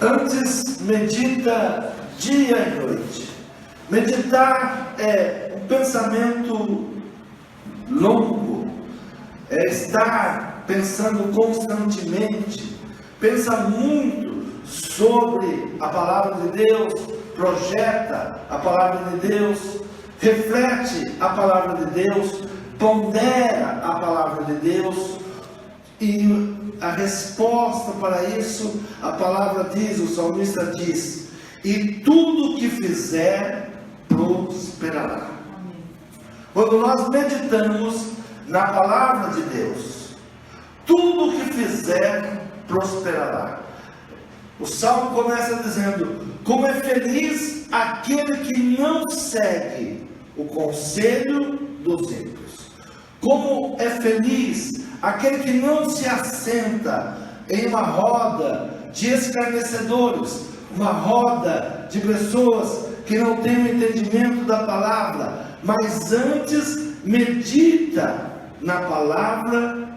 Antes, medita dia e noite. Meditar é um pensamento longo, é estar pensando constantemente, pensa muito sobre a palavra de Deus, projeta a palavra de Deus, reflete a palavra de Deus, pondera a palavra de Deus. E a resposta para isso, a palavra diz, o salmista diz: e tudo que fizer prosperará. Quando nós meditamos na palavra de Deus, tudo que fizer prosperará. O salmo começa dizendo: como é feliz aquele que não segue o conselho dos ímpios. Como é feliz aquele que não se assenta em uma roda de escarnecedores, uma roda de pessoas que não têm o entendimento da palavra, mas antes medita na palavra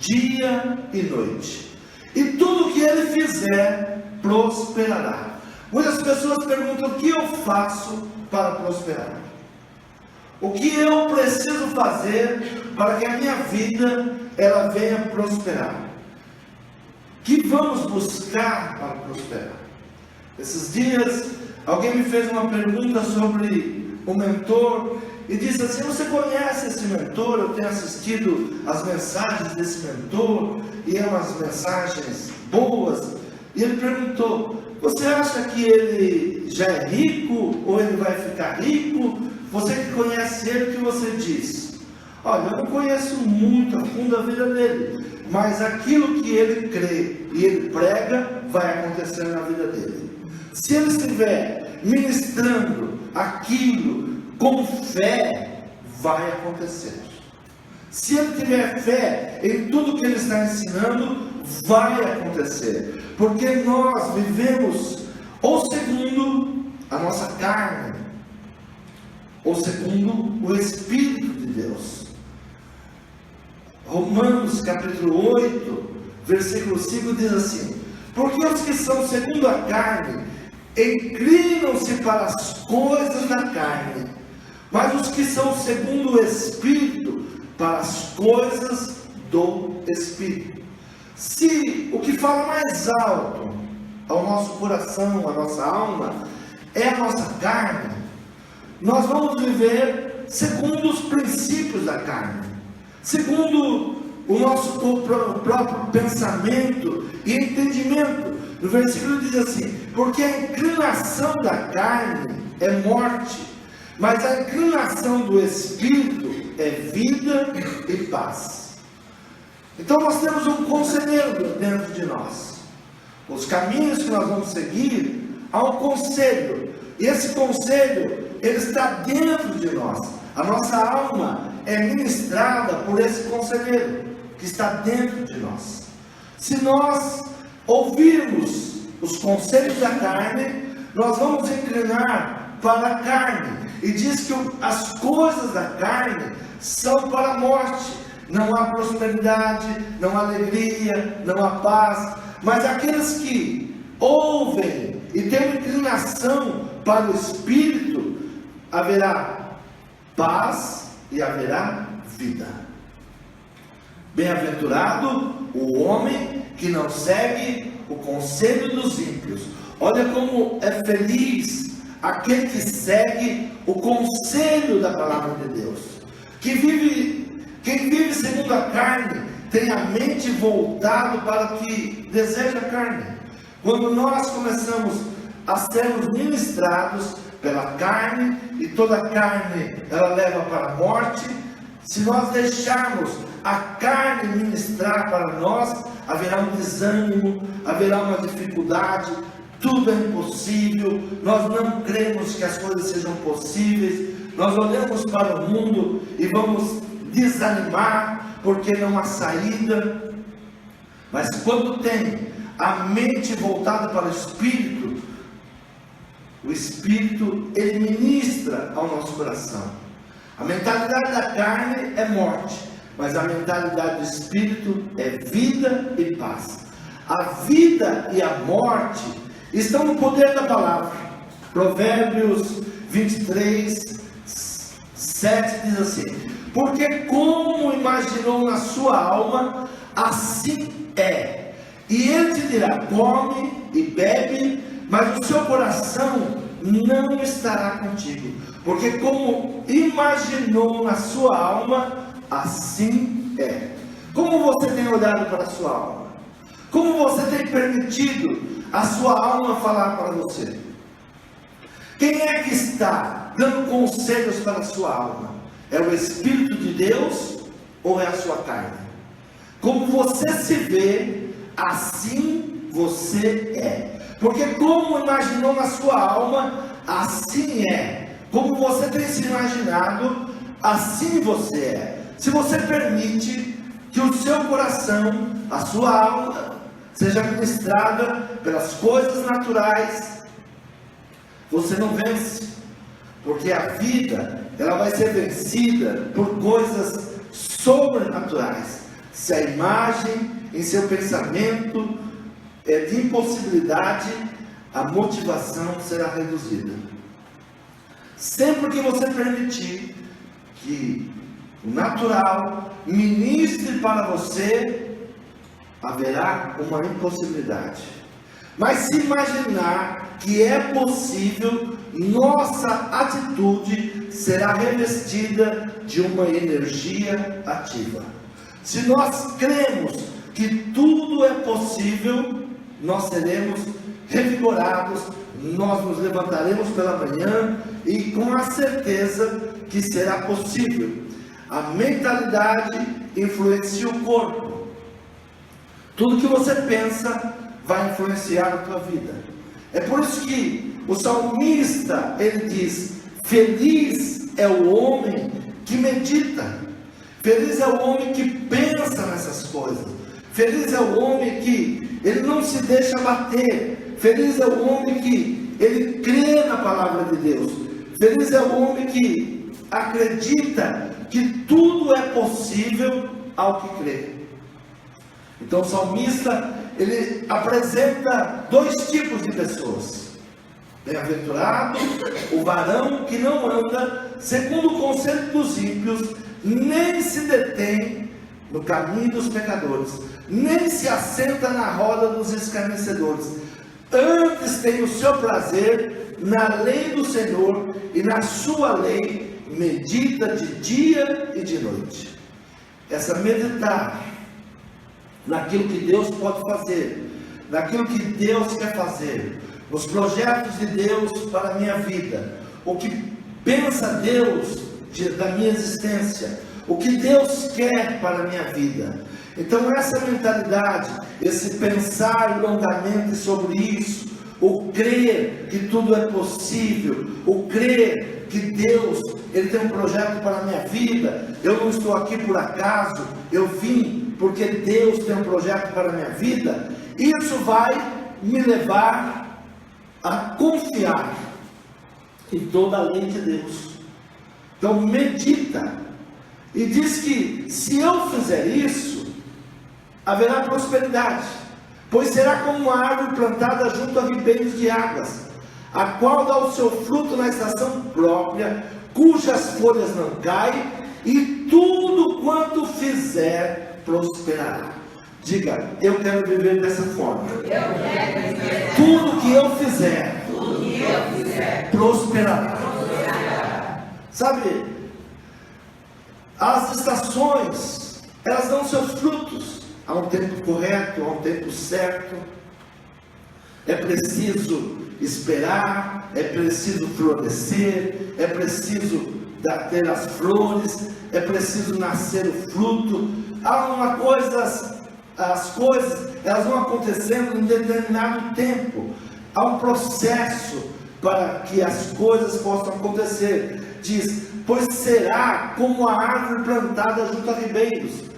dia e noite. E tudo que ele fizer prosperará. Muitas pessoas perguntam: o que eu faço para prosperar? O que eu preciso fazer para que a minha vida ela venha prosperar? O que vamos buscar para prosperar? Esses dias alguém me fez uma pergunta sobre o mentor e disse assim: você conhece esse mentor? Eu tenho assistido as mensagens desse mentor e é umas mensagens boas. E ele perguntou: você acha que ele já é rico ou ele vai ficar rico? Você que conhece ele, o que você diz? Olha, eu não conheço muito a fundo a vida dele, mas aquilo que ele crê e ele prega vai acontecer na vida dele. Se ele estiver ministrando aquilo com fé, vai acontecer. Se ele tiver fé em tudo que ele está ensinando, vai acontecer. Porque nós vivemos ou segundo a nossa carne, ou segundo o Espírito de Deus. Romanos capítulo 8, versículo 5 diz assim: porque os que são segundo a carne inclinam-se para as coisas da carne, mas os que são segundo o Espírito, para as coisas do Espírito. Se o que fala mais alto ao nosso coração, à nossa alma, é a nossa carne, nós vamos viver segundo os princípios da carne, segundo o nosso próprio pensamento e entendimento. No versículo diz assim: porque a inclinação da carne é morte, mas a inclinação do Espírito é vida e paz. Então nós temos um conselheiro dentro de nós. Os caminhos que nós vamos seguir, há um conselho, e esse conselho ele está dentro de nós. A nossa alma é ministrada por esse conselheiro que está dentro de nós. Se nós ouvirmos os conselhos da carne, nós vamos inclinar para a carne. E diz que as coisas da carne são para a morte. Não há prosperidade, não há alegria, não há paz. Mas aqueles que ouvem e têm uma inclinação para o Espírito, haverá paz e haverá vida. Bem-aventurado o homem que não segue o conselho dos ímpios. Olha como é feliz aquele que segue o conselho da palavra de Deus. Quem vive segundo a carne tem a mente voltada para o que deseja a carne. Quando nós começamos a sermos ministrados pela carne, e toda a carne ela leva para a morte, se nós deixarmos a carne ministrar para nós, haverá um desânimo, haverá uma dificuldade, tudo é impossível, nós não cremos que as coisas sejam possíveis, nós olhamos para o mundo e vamos desanimar, porque não há saída. Mas quando tem a mente voltada para o Espírito ele ministra ao nosso coração. A mentalidade da carne é morte, mas a mentalidade do Espírito é vida e paz. A vida e a morte estão no poder da palavra. Provérbios 23, 7 diz assim: porque como imaginou na sua alma, assim é. E ele te dirá: come e bebe, mas o seu coração não estará contigo. Porque como imaginou na sua alma, assim é. Como você tem olhado para a sua alma? Como você tem permitido a sua alma falar para você? Quem é que está dando conselhos para a sua alma? É o Espírito de Deus ou é a sua carne? Como você se vê, assim você é. Porque como imaginou na sua alma, assim é. Como você tem se imaginado, assim você é. Se você permite que o seu coração, a sua alma, seja administrada pelas coisas naturais, você não vence. Porque a vida, ela vai ser vencida por coisas sobrenaturais. Se a imagem em seu pensamento é de impossibilidade, a motivação será reduzida. Sempre que você permitir que o natural ministre para você, haverá uma impossibilidade. Mas se imaginar que é possível, nossa atitude será revestida de uma energia ativa. Se nós cremos que tudo é possível, nós seremos revigorados, nós nos levantaremos pela manhã e com a certeza que será possível. A mentalidade influencia o corpo. Tudo que você pensa vai influenciar a tua vida. É por isso que o salmista, ele diz: feliz é o homem que medita, feliz é o homem que pensa nessas coisas, feliz é o homem que ele não se deixa bater, feliz é o homem que ele crê na palavra de Deus, feliz é o homem que acredita que tudo é possível ao que crê. Então o salmista, ele apresenta dois tipos de pessoas: bem-aventurado o varão que não anda segundo o conselho dos ímpios, nem se detém no caminho dos pecadores, nem se assenta na roda dos escarnecedores. Antes tem o seu prazer na lei do Senhor, e na sua lei medita de dia e de noite. Essa meditar naquilo que Deus pode fazer, naquilo que Deus quer fazer, nos projetos de Deus para a minha vida, o que pensa Deus da minha existência, o que Deus quer para a minha vida. Então essa mentalidade, esse pensar longamente sobre isso, o crer que tudo é possível, o crer que Deus, Ele tem um projeto para a minha vida, eu não estou aqui por acaso, eu vim porque Deus tem um projeto para a minha vida, isso vai me levar a confiar em toda a lei de Deus. Então medita, e diz que se eu fizer isso, haverá prosperidade, pois será como uma árvore plantada junto a ribeiros de águas, a qual dá o seu fruto na estação própria, cujas folhas não caem, e tudo quanto fizer prosperará. Diga: eu quero viver dessa forma. Tudo que eu fizer, prosperará. Sabe, as estações, elas dão seus frutos. Há um tempo correto, há um tempo certo. É preciso esperar, é preciso florescer, é preciso ter as flores, é preciso nascer o fruto. Há uma coisa, as coisas, elas vão acontecendo em determinado tempo. Há um processo para que as coisas possam acontecer. Diz: pois será como a árvore plantada junto a ribeiros.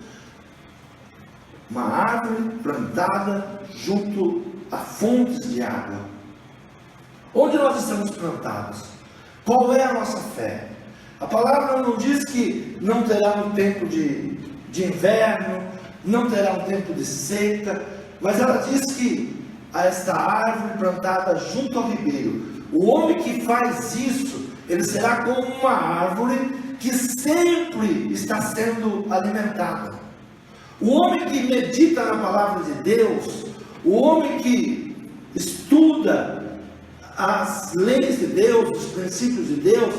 Uma árvore plantada junto a fontes de água. Onde nós estamos plantados? Qual é a nossa fé? A palavra não diz que não terá um tempo de inverno, não terá um tempo de seca, mas ela diz que a esta árvore plantada junto ao ribeiro. O homem que faz isso, ele será como uma árvore que sempre está sendo alimentada. O homem que medita na palavra de Deus, o homem que estuda as leis de Deus, os princípios de Deus,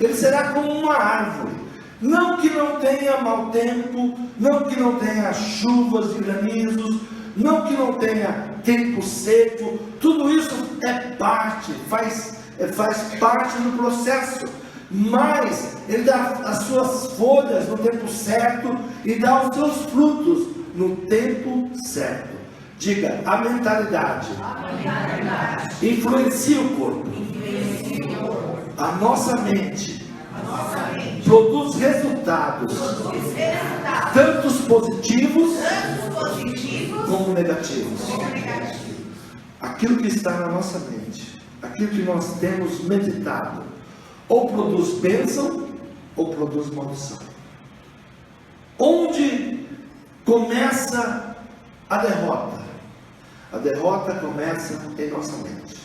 ele será como uma árvore. Não que não tenha mau tempo, não que não tenha chuvas e granizos, não que não tenha tempo seco, tudo isso faz parte do processo, mas ele dá as suas folhas no tempo certo e dá os seus frutos no tempo certo. Diga, a mentalidade influencia o corpo. A nossa mente produz resultados, tanto positivos como negativos. Aquilo que está na nossa mente, aquilo que nós temos meditado, ou produz bênção, ou produz maldição. Onde começa a derrota? A derrota começa em nossa mente.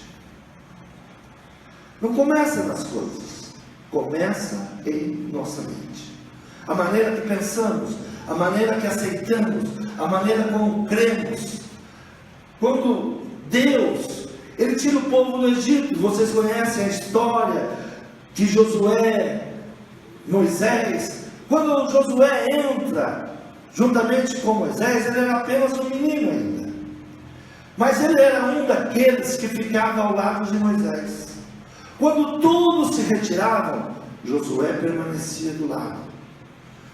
Não começa nas coisas, começa em nossa mente. A maneira que pensamos, a maneira que aceitamos, a maneira como cremos. Quando Deus, Ele tira o povo do Egito, vocês conhecem a história de Josué, Moisés. Quando Josué entra juntamente com Moisés, ele era apenas um menino ainda, mas ele era um daqueles que ficava ao lado de Moisés. Quando todos se retiravam, Josué permanecia do lado.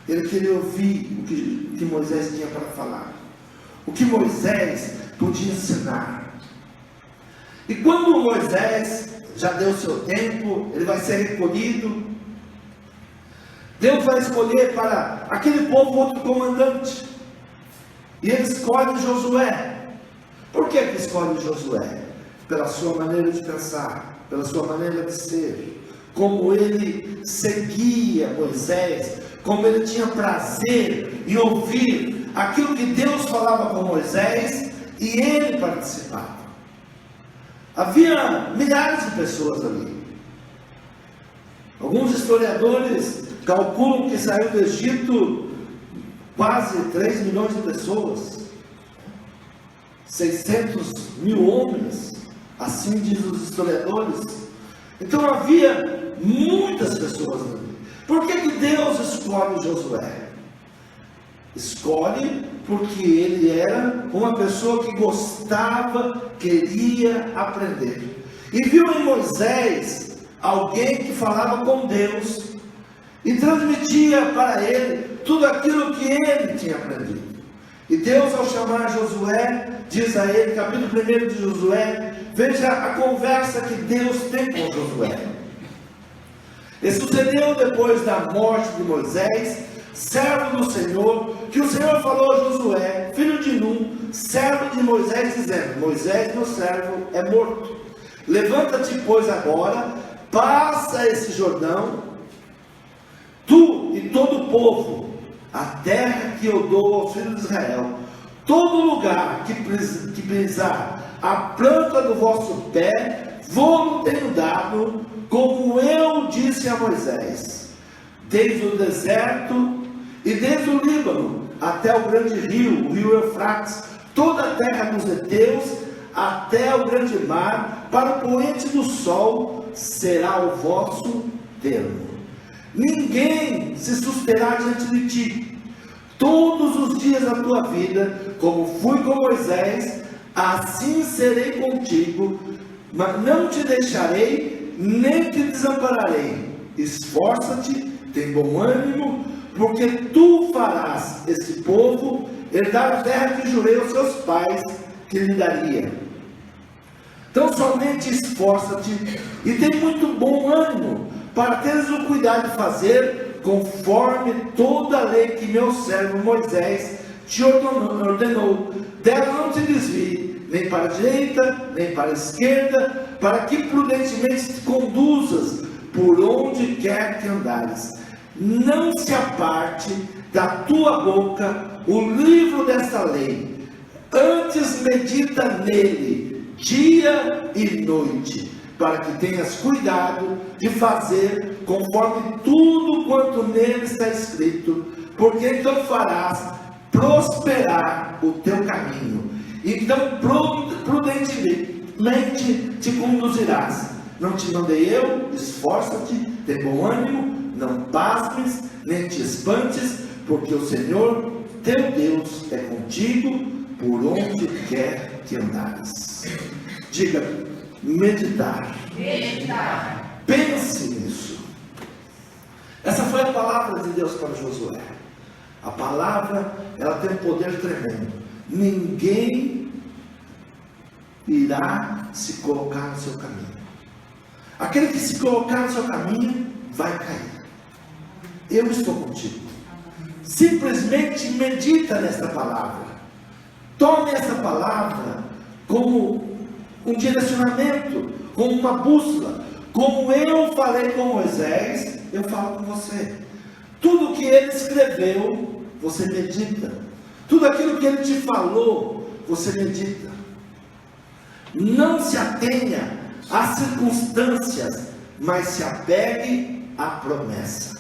Ele queria ouvir o que Moisés tinha para falar, o que Moisés podia ensinar. E quando Moisés já deu seu tempo, ele vai ser recolhido, Deus vai escolher para aquele povo outro comandante, e ele escolhe Josué. Por que ele escolhe Josué? Pela sua maneira de pensar, pela sua maneira de ser, como ele seguia Moisés, como ele tinha prazer em ouvir aquilo que Deus falava com Moisés, e ele participava. Havia milhares de pessoas ali. Alguns historiadores calculam que saiu do Egito quase 3 milhões de pessoas, 600 mil homens, assim diz os historiadores. Então havia muitas pessoas ali. Por que Deus escolhe Josué? Escolhe porque ele era uma pessoa que gostava, queria aprender, e viu em Moisés alguém que falava com Deus e transmitia para ele tudo aquilo que ele tinha aprendido. E Deus, ao chamar Josué, diz a ele, capítulo 1 de Josué, veja a conversa que Deus tem com Josué. E sucedeu depois da morte de Moisés, servo do Senhor, que o Senhor falou a Josué, filho de Nun, servo de Moisés, dizendo: Moisés, meu servo, é morto. Levanta-te, pois, agora, passa esse Jordão, tu e todo o povo, a terra que eu dou aos filhos de Israel. Todo lugar que pisar a planta do vosso pé, vou-lo tenho dado, como eu disse a Moisés, desde o deserto e desde o Líbano até o grande rio, o rio Eufrates, toda a terra dos heteus, até o grande mar, para o poente do sol, será o vosso termo. Ninguém se susterá diante de ti todos os dias da tua vida, como fui com Moisés, assim serei contigo, mas não te deixarei, nem te desampararei. Esforça-te, tem bom ânimo, porque tu farás esse povo herdar a terra que jurei aos seus pais que lhe daria. Então somente esforça-te e tem muito bom ânimo, para teres o cuidado de fazer conforme toda a lei que meu servo Moisés te ordenou. Dela não te desvie, nem para a direita, nem para a esquerda, para que prudentemente te conduzas por onde quer que andares. Não se aparte da tua boca o livro desta lei, antes medita nele, dia e noite, para que tenhas cuidado de fazer conforme tudo quanto nele está escrito, porque então farás prosperar o teu caminho, então prudentemente te conduzirás. Não te mandei eu? Esforça-te, tem bom ânimo, não pasmes, nem te espantes, porque o Senhor teu Deus é contigo por onde quer que andares. Diga, meditar. Meditar. Pense nisso. Essa foi a palavra de Deus para Josué. A palavra, ela tem um poder tremendo. Ninguém irá se colocar no seu caminho. Aquele que se colocar no seu caminho vai cair. Eu estou contigo. Simplesmente medita nesta palavra. Tome essa palavra como um direcionamento, como uma bússola. Como eu falei com Moisés, eu falo com você. Tudo que ele escreveu, você medita. Tudo aquilo que ele te falou, você medita. Não se atenha às circunstâncias, mas se apegue à promessa.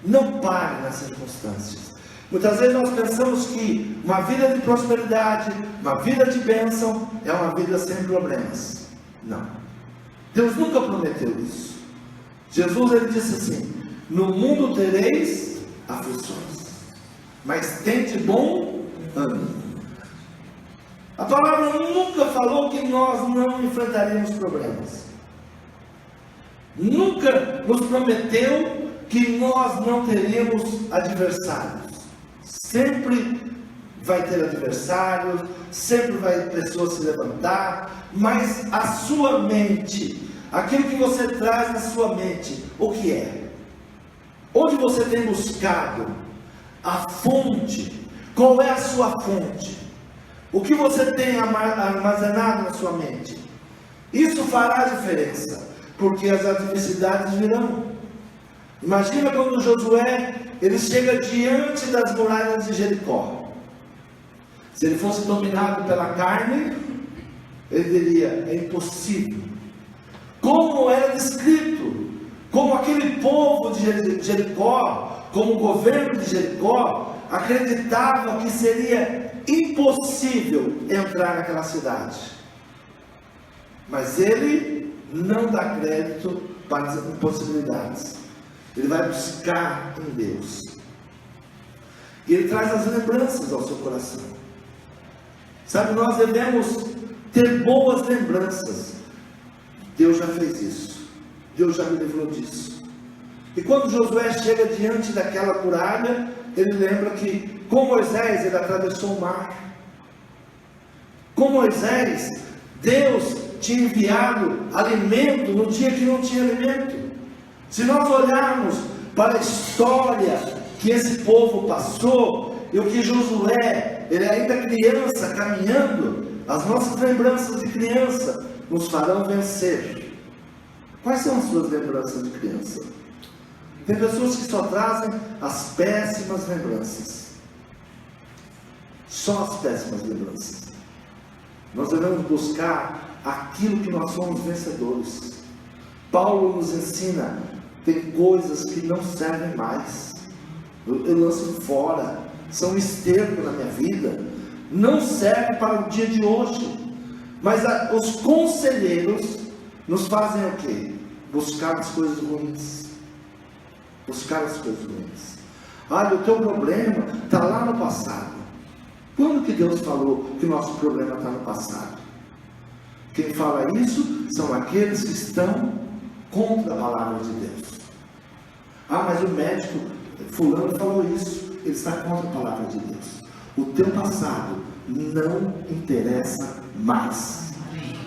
Não pare nas circunstâncias. Muitas vezes nós pensamos que uma vida de prosperidade, uma vida de bênção, é uma vida sem problemas. Não. Deus nunca prometeu isso. Jesus, ele disse assim: no mundo tereis aflições, mas tende bom ânimo. A palavra nunca falou que nós não enfrentaríamos problemas. Nunca nos prometeu que nós não teríamos adversários. Sempre vai ter adversários, sempre vai pessoas se levantar, mas a sua mente, aquilo que você traz na sua mente, o que é? Onde você tem buscado a fonte? Qual é a sua fonte? O que você tem armazenado na sua mente? Isso fará diferença, porque as adversidades virão. Imagina quando Josué, ele chega diante das muralhas de Jericó. Se ele fosse dominado pela carne, ele diria: é impossível. Como era descrito, como aquele povo de Jericó, como o governo de Jericó, acreditava que seria impossível entrar naquela cidade. Mas ele não dá crédito para as impossibilidades. Ele vai buscar em Deus. E ele traz as lembranças ao seu coração. Sabe, nós devemos ter boas lembranças. Deus já fez isso. Deus já me livrou disso. E quando Josué chega diante daquela muralha, ele lembra que com Moisés ele atravessou o mar. Com Moisés, Deus tinha enviado alimento no dia que não tinha alimento. Se nós olharmos para a história que esse povo passou, e o que Josué, ele ainda criança, caminhando, as nossas lembranças de criança nos farão vencer. Quais são as suas lembranças de criança? Tem pessoas que só trazem as péssimas lembranças. Só as péssimas lembranças. Nós devemos buscar aquilo que nós somos vencedores. Paulo nos ensina: tem coisas que não servem mais, eu lanço fora, são esterco na minha vida, não serve para o dia de hoje. Mas os conselheiros nos fazem o quê? Buscar as coisas ruins. Buscar as coisas ruins. Olha, o teu problema está lá no passado. Quando que Deus falou que o nosso problema está no passado? Quem fala isso são aqueles que estão contra a palavra de Deus. Ah, mas o médico fulano falou isso, ele está contra a palavra de Deus. O teu passado não interessa mais.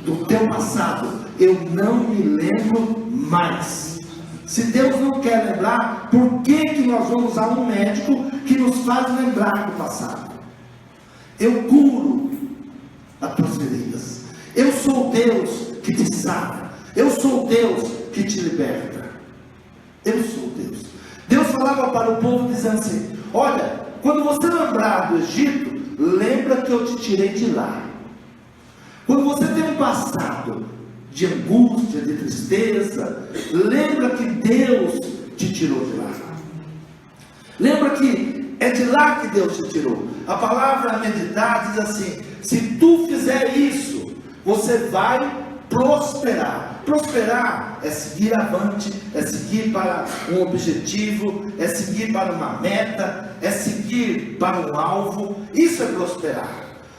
Do teu passado eu não me lembro mais. Se Deus não quer lembrar, por que nós vamos a um médico que nos faz lembrar do passado? Eu curo as tuas feridas. Eu sou Deus que te sara. Eu sou Deus que te liberta. Eu sou Deus. Deus falava para o povo dizendo assim: olha, quando você lembrar do Egito, lembra que eu te tirei de lá. Quando você tem um passado de angústia, de tristeza, lembra que Deus te tirou de lá. Lembra que é de lá que Deus te tirou. A palavra meditar diz assim: se tu fizer isso, você vai prosperar. Prosperar é seguir avante, é seguir para um objetivo, é seguir para uma meta, é seguir para um alvo. Isso é prosperar.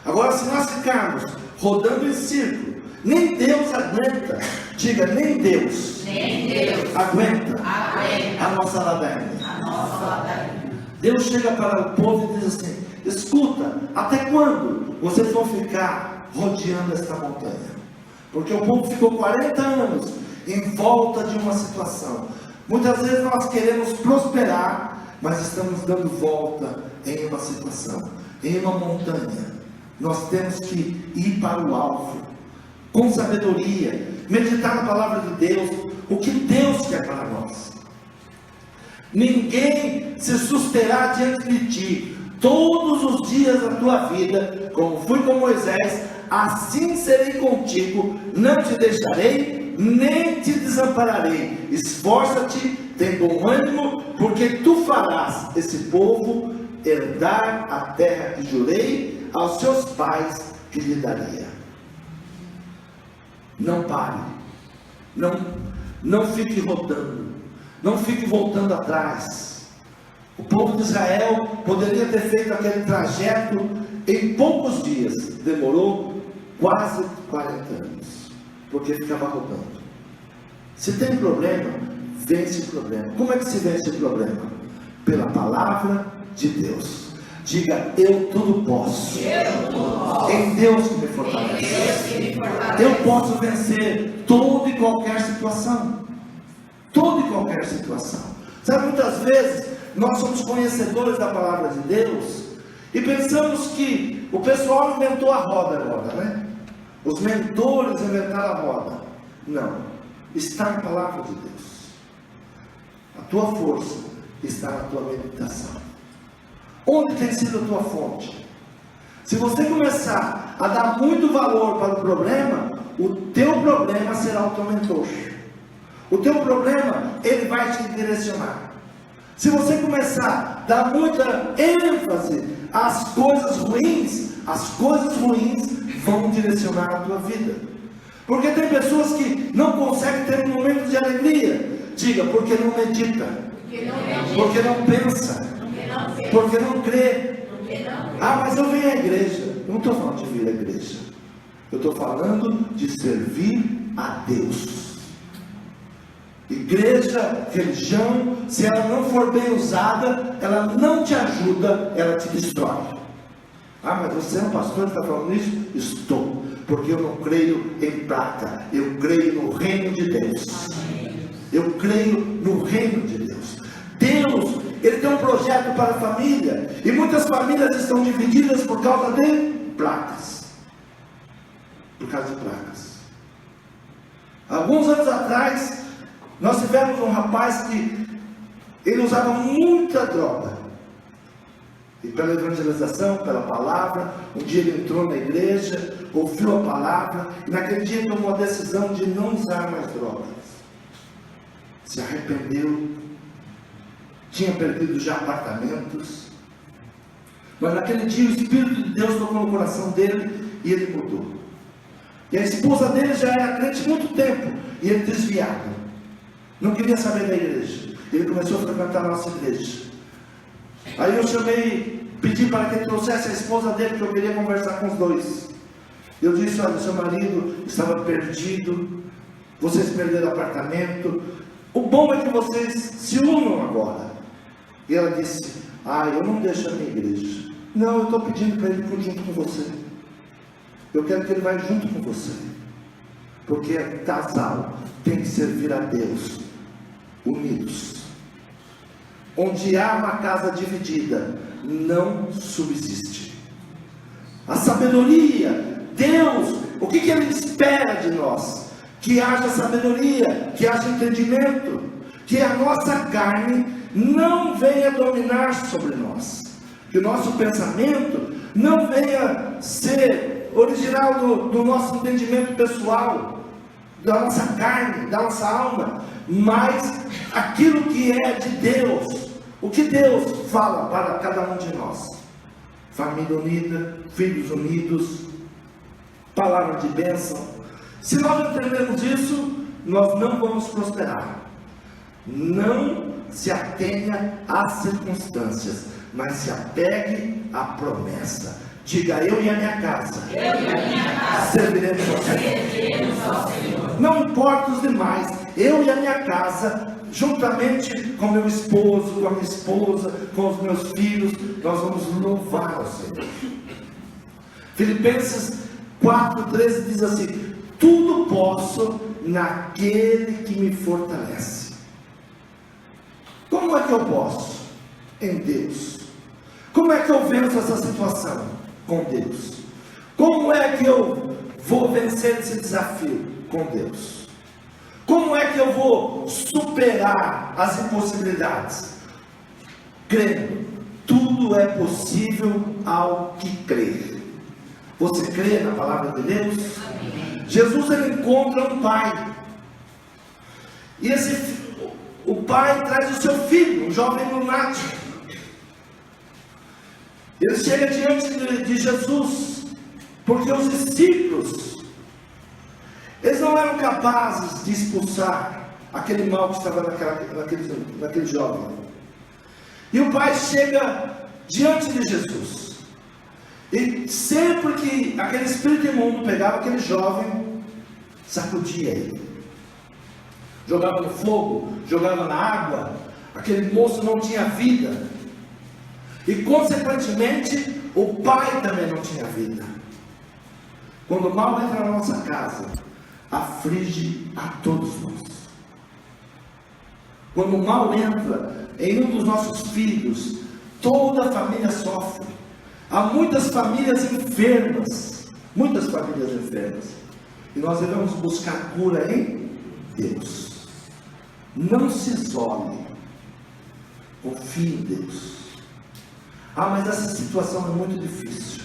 Agora, se nós ficarmos rodando em círculo, nem Deus aguenta. Diga, nem Deus aguenta a nossa ladainha. Deus chega para o povo e diz assim: escuta, até quando vocês vão ficar rodeando esta montanha? Porque o povo ficou 40 anos em volta de uma situação. Muitas vezes nós queremos prosperar, mas estamos dando volta em uma situação, em uma montanha. Nós temos que ir para o alvo, com sabedoria, meditar na palavra de Deus, o que Deus quer para nós. Ninguém se susterá diante de ti todos os dias da tua vida, como fui com Moisés, assim serei contigo, não te deixarei, nem te desampararei. Esforça-te, tem bom ânimo, porque tu farás esse povo herdar a terra que jurei aos seus pais que lhe daria. Não pare, não fique rodando, não fique voltando atrás. O povo de Israel poderia ter feito aquele trajeto em poucos dias, demorou quase 40 anos, porque ficava rodando. Se tem problema, vence o problema. Como é que se vence o problema? Pela palavra de Deus. Diga, eu tudo posso. Em Deus que me fortalece. Eu posso vencer toda e qualquer situação. Toda e qualquer situação. Sabe, muitas vezes nós somos conhecedores da palavra de Deus e pensamos que o pessoal inventou a roda agora, né? Os mentores inventaram a roda. Não. Está na palavra de Deus. A tua força está na tua meditação. Onde tem sido a tua fonte? Se você começar a dar muito valor para o problema, o teu problema será o teu mentor. O teu problema, ele vai te direcionar. Se você começar a dar muita ênfase às coisas ruins, as coisas ruins vão direcionar a tua vida. Porque tem pessoas que não conseguem ter um momento de alegria. Diga, porque não medita, porque não pensa, porque não crê. Ah, mas eu venho à igreja. Eu não estou falando de vir à igreja, eu estou falando de servir a Deus. Igreja, religião, se ela não for bem usada, ela não te ajuda, ela te destrói. Ah, mas você é um pastor que está falando isso? Estou, porque eu não creio em prata, eu creio no reino de Deus. Eu creio no reino de Deus. Deus, Ele tem um projeto para a família, e muitas famílias estão divididas por causa de placas. Por causa de placas. Alguns anos atrás, nós tivemos um rapaz que ele usava muita droga. E pela evangelização, pela palavra, um dia ele entrou na igreja, ouviu a palavra, e naquele dia tomou a decisão de não usar mais drogas. Se arrependeu, tinha perdido já apartamentos, mas naquele dia o Espírito de Deus tocou no coração dele e ele mudou. E a esposa dele já era crente há muito tempo, e ele desviado, não queria saber da igreja. Ele começou a frequentar a nossa igreja. Aí eu chamei, pedi para que ele trouxesse a esposa dele, que eu queria conversar com os dois. Eu disse: olha, seu marido estava perdido, vocês perderam apartamento, o bom é que vocês se unam agora. E ela disse: eu não deixo a minha igreja. Não, eu estou pedindo para ele ir junto com você. Eu quero que ele vá junto com você, porque casal tem que servir a Deus unidos. Onde há uma casa dividida, não subsiste. A sabedoria, Deus, o que Ele espera de nós? Que haja sabedoria, que haja entendimento, que a nossa carne não venha dominar sobre nós, que o nosso pensamento não venha ser original do nosso entendimento pessoal, da nossa carne, da nossa alma, mas aquilo que é de Deus, o que Deus fala para cada um de nós. Família unida, filhos unidos, palavra de bênção. Se nós não entendemos isso, nós não vamos prosperar. Não se atenha às circunstâncias, mas se apegue à promessa. Diga: eu e a minha casa, serviremos ao Senhor. Não importa os demais, eu e a minha casa, juntamente com meu esposo, com a minha esposa, com os meus filhos, nós vamos louvar ao Senhor. Filipenses 4,13 diz assim: tudo posso naquele que me fortalece. Como é que eu posso? Em Deus. Como é que eu venço essa situação? Com Deus. Como é que eu vou vencer esse desafio? Com Deus. Como é que eu vou superar as impossibilidades? Crendo. Tudo é possível ao que crer. Você crê na palavra de Deus? Amém. Jesus, ele encontra um pai. E o pai traz o seu filho, um jovem lunático. Ele chega diante de Jesus, porque os discípulos, eles não eram capazes de expulsar aquele mal que estava naquele jovem. E o pai chega diante de Jesus, e sempre que aquele espírito imundo pegava aquele jovem, sacudia ele, jogava no fogo, jogava na água, aquele moço não tinha vida. E consequentemente, o pai também não tinha vida. Quando o mal entra na nossa casa, aflige a todos nós. Quando o mal entra em um dos nossos filhos, toda a família sofre. Há muitas famílias enfermas. Muitas famílias enfermas. E nós devemos buscar cura em Deus. Não se isole. Confie em Deus. Ah, mas essa situação é muito difícil.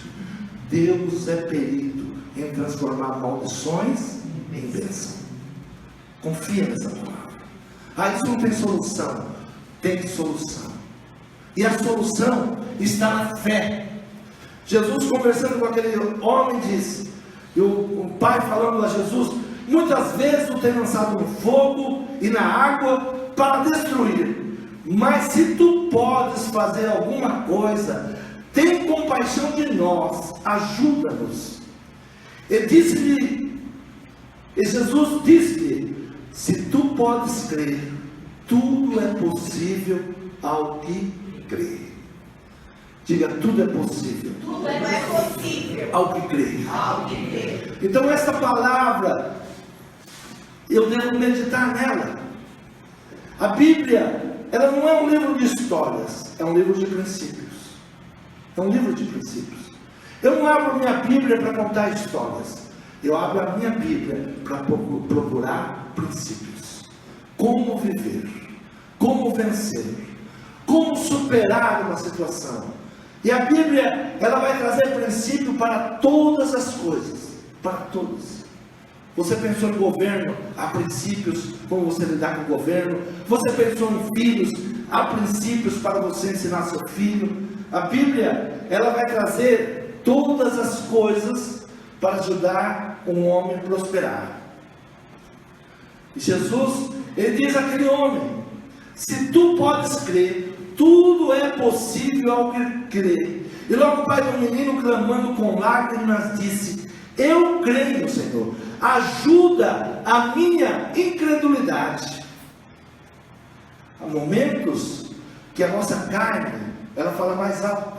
Deus é perito em transformar maldições em bênção. Confia nessa palavra. Ah, isso não tem solução. Tem solução. E a solução está na fé. Jesus, conversando com aquele homem, disse, e o pai falando a Jesus: muitas vezes eu tenho lançado no fogo e na água para destruir. Mas se tu podes fazer alguma coisa, tem compaixão de nós, ajuda-nos. E Jesus disse-lhe: se tu podes crer, tudo é possível ao que crê. Diga: tudo é possível. Tudo é possível ao que crê. Então essa palavra, eu devo meditar nela. A Bíblia, ela não é um livro de histórias, é um livro de princípios. É um livro de princípios. Eu não abro minha Bíblia para contar histórias. Eu abro a minha Bíblia para procurar princípios. Como viver, como vencer, como superar uma situação. E a Bíblia, ela vai trazer princípio para todas as coisas. Para todas. Você pensou em governo, há princípios como você lidar com o governo. Você pensou em filhos, há princípios para você ensinar seu filho. A Bíblia, ela vai trazer todas as coisas para ajudar um homem a prosperar. E Jesus, ele diz àquele homem: se tu podes crer, tudo é possível ao que crê. E logo o pai do menino, clamando com lágrimas, disse: eu creio, Senhor, ajuda a minha incredulidade. Há momentos que a nossa carne, ela fala mais alto.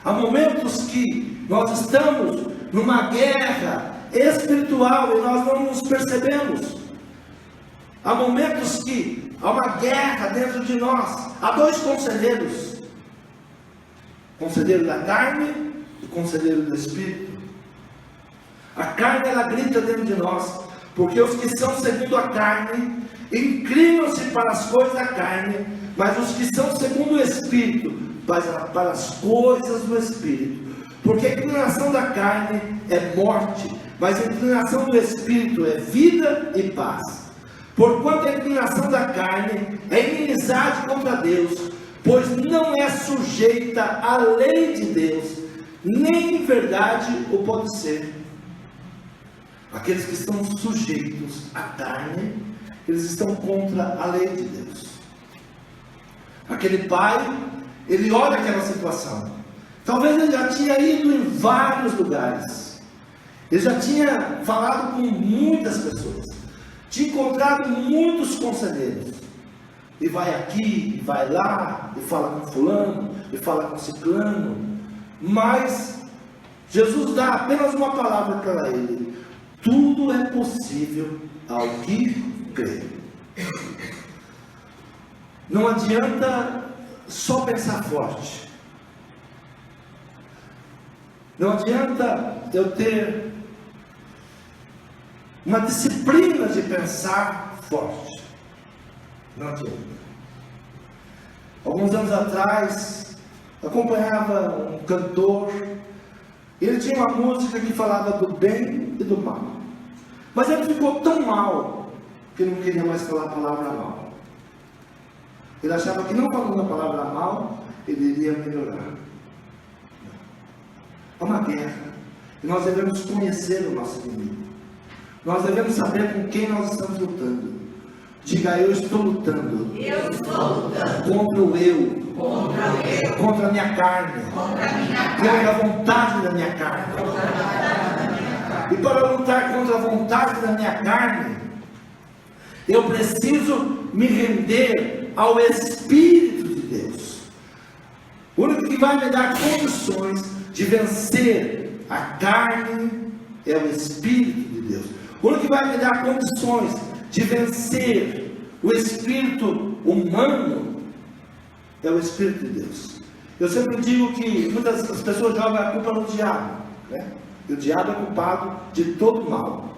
Há momentos que nós estamos numa guerra espiritual e nós não nos percebemos. Há momentos que há uma guerra dentro de nós. Há dois conselheiros: conselheiro da carne e conselheiro do espírito. A carne, ela grita dentro de nós, porque os que são segundo a carne inclinam-se para as coisas da carne, mas os que são segundo o Espírito, para as coisas do Espírito. Porque a inclinação da carne é morte, mas a inclinação do Espírito é vida e paz. Porquanto a inclinação da carne é inimizade contra Deus, pois não é sujeita à lei de Deus, nem em verdade o pode ser. Aqueles que estão sujeitos à carne, eles estão contra a lei de Deus. Aquele pai, ele olha aquela situação. Talvez ele já tinha ido em vários lugares. Ele já tinha falado com muitas pessoas. Tinha encontrado muitos conselheiros. E vai aqui, e vai lá, e fala com fulano, e fala com ciclano. Mas Jesus dá apenas uma palavra para ele: tudo é possível ao que crê. Não adianta só pensar forte. Não adianta eu ter uma disciplina de pensar forte. Não adianta. Alguns anos atrás, acompanhava um cantor. Ele tinha uma música que falava do bem e do mal. Mas ele ficou tão mal que ele não queria mais falar a palavra mal. Ele achava que não falando a palavra mal, ele iria melhorar. É uma guerra. E nós devemos conhecer o nosso inimigo. Nós devemos saber com quem nós estamos lutando. Diga: eu estou lutando. Eu estou lutando contra o eu. Contra a minha carne. Contra a vontade da minha carne. E para lutar contra a vontade da minha carne, eu preciso me render ao Espírito de Deus. O único que vai me dar condições de vencer a carne é o Espírito de Deus. O único que vai me dar condições de vencer o espírito humano é o Espírito de Deus. Eu sempre digo que muitas pessoas jogam a culpa no diabo, né? E o diabo é culpado de todo mal.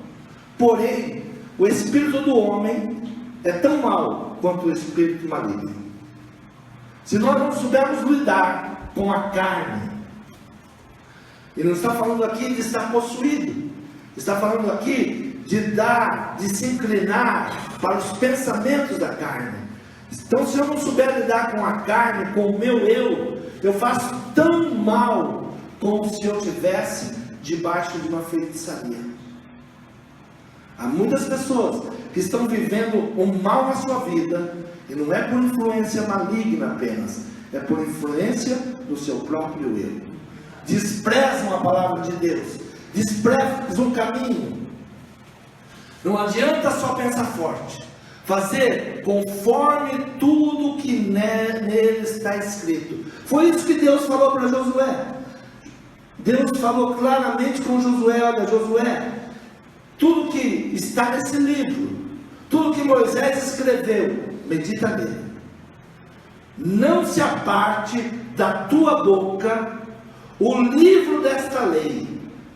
Porém, o espírito do homem é tão mau quanto o espírito maligno. Se nós não soubermos lidar com a carne, ele não está falando aqui de estar possuído, está falando aqui de se inclinar para os pensamentos da carne. Então, se eu não souber lidar com a carne, com o meu eu faço tão mal como se eu estivesse debaixo de uma feitiçaria. Há muitas pessoas que estão vivendo o mal na sua vida, e não é por influência maligna apenas, é por influência do seu próprio eu. Desprezam a palavra de Deus, desprezam o caminho. Não adianta só pensar forte, fazer conforme tudo que nele está escrito. Foi isso que Deus falou para Josué. Deus falou claramente com Josué: olha, Josué, tudo que está nesse livro, tudo que Moisés escreveu, medita nele. Não se aparte da tua boca o livro desta lei,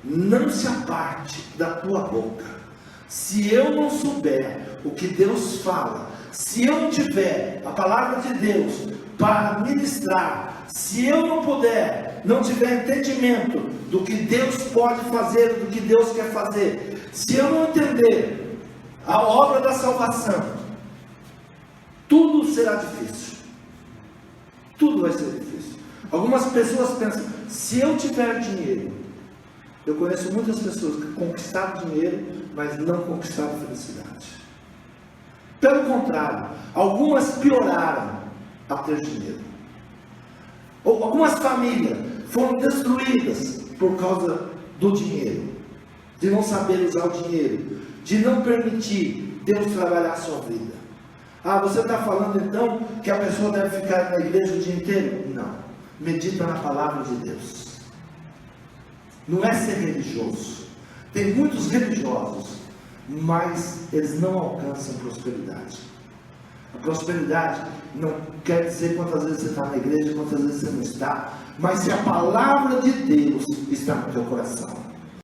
não se aparte da tua boca. Se eu não souber o que Deus fala, se eu não tiver a palavra de Deus para ministrar, se eu não tiver entendimento do que Deus pode fazer, do que Deus quer fazer, se eu não entender a obra da salvação, tudo será difícil. Tudo vai ser difícil. Algumas pessoas pensam: se eu tiver dinheiro. Eu conheço muitas pessoas que conquistaram dinheiro, mas não conquistaram felicidade. Pelo contrário, algumas pioraram a ter dinheiro. Algumas famílias foram destruídas por causa do dinheiro, de não saber usar o dinheiro, de não permitir Deus trabalhar a sua vida. Ah, você está falando então que a pessoa deve ficar na igreja o dia inteiro? Não. Medita na palavra de Deus. Não é ser religioso. Tem muitos religiosos, mas eles não alcançam prosperidade. A prosperidade não quer dizer quantas vezes você está na igreja, quantas vezes você não está, mas se a palavra de Deus está no teu coração.